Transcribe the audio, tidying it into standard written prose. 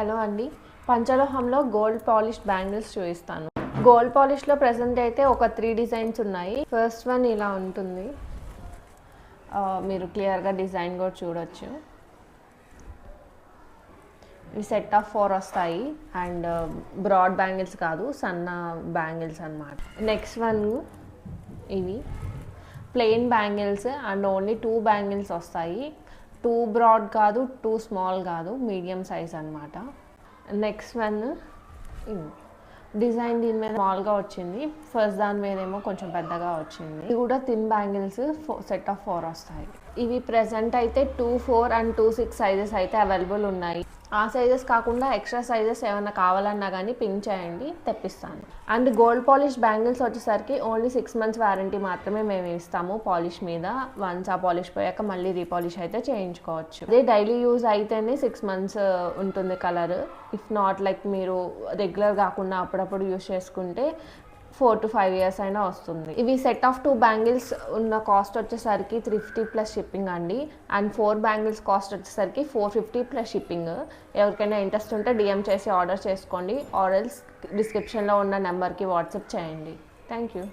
Hello అండి, పంచలోహంలో gold polish bangles చూపిస్తాను. Gold పాలిష్లో present అయితే ఒక 3 డిజైన్స్ ఉన్నాయి. ఫస్ట్ వన్ ఇలా ఉంటుంది, మీరు క్లియర్గా డిజైన్ కూడా చూడొచ్చు. ఇవి సెట్ ఆఫ్ 4 వస్తాయి అండ్ బ్రాడ్ బ్యాంగిల్స్ కాదు, సన్న బ్యాంగిల్స్ అన్నమాట. నెక్స్ట్ వన్ ఇవి plain bangles and only 2 bangles వస్తాయి. 2 బ్రాడ్ కాదు, 2 స్మాల్ కాదు, మీడియం సైజ్ అన్నమాట. నెక్స్ట్ వన్ డిజైన్ దీని మీద స్మాల్గా వచ్చింది, ఫస్ట్ దాని మీద ఏమో కొంచెం పెద్దగా వచ్చింది. ఇవి కూడా థిన్ బ్యాంగిల్స్ సెట్ ఆఫ్ 4 వస్తాయి. ఇవి ప్రెజెంట్ అయితే 2, 4 అండ్ 2, 6 సైజెస్ అయితే అవైలబుల్ ఉన్నాయి. ఆ సైజెస్ కాకుండా ఎక్స్ట్రా సైజెస్ ఏమైనా కావాలన్నా కానీ పింక్ చేయండి, తెప్పిస్తాను. అండ్ గోల్డ్ పాలిష్ బ్యాంగిల్స్ వచ్చేసరికి ఓన్లీ 6 మంత్స్ వారంటీ మాత్రమే మేము ఇస్తాము పాలిష్ మీద. వన్స్ ఆ పాలిష్ పోయాక మళ్ళీ రీపాలిష్ అయితే చేయించుకోవచ్చు. అదే డైలీ యూజ్ అయితేనే 6 మంత్స్ ఉంటుంది కలర్. ఇఫ్ నాట్ లైక్ మీరు రెగ్యులర్ కాకుండా అప్పుడప్పుడు యూజ్ చేసుకుంటే 4 to 5 years అయినా వస్తుంది. ఇవి సెట్ ఆఫ్ 2 బ్యాంగిల్స్ ఉన్న కాస్ట్ వచ్చేసరికి 350 ప్లస్ షిప్పింగ్ అండి. అండ్ 4 బ్యాంగిల్స్ కాస్ట్ వచ్చేసరికి 450 ప్లస్ షిప్పింగ్. ఎవరికైనా ఇంట్రెస్ట్ ఉంటే DM చేసి ఆర్డర్ చేసుకోండి, ఆర్ఎల్స్ డిస్క్రిప్షన్లో ఉన్న నెంబర్కి వాట్సాప్ చేయండి. Thank you.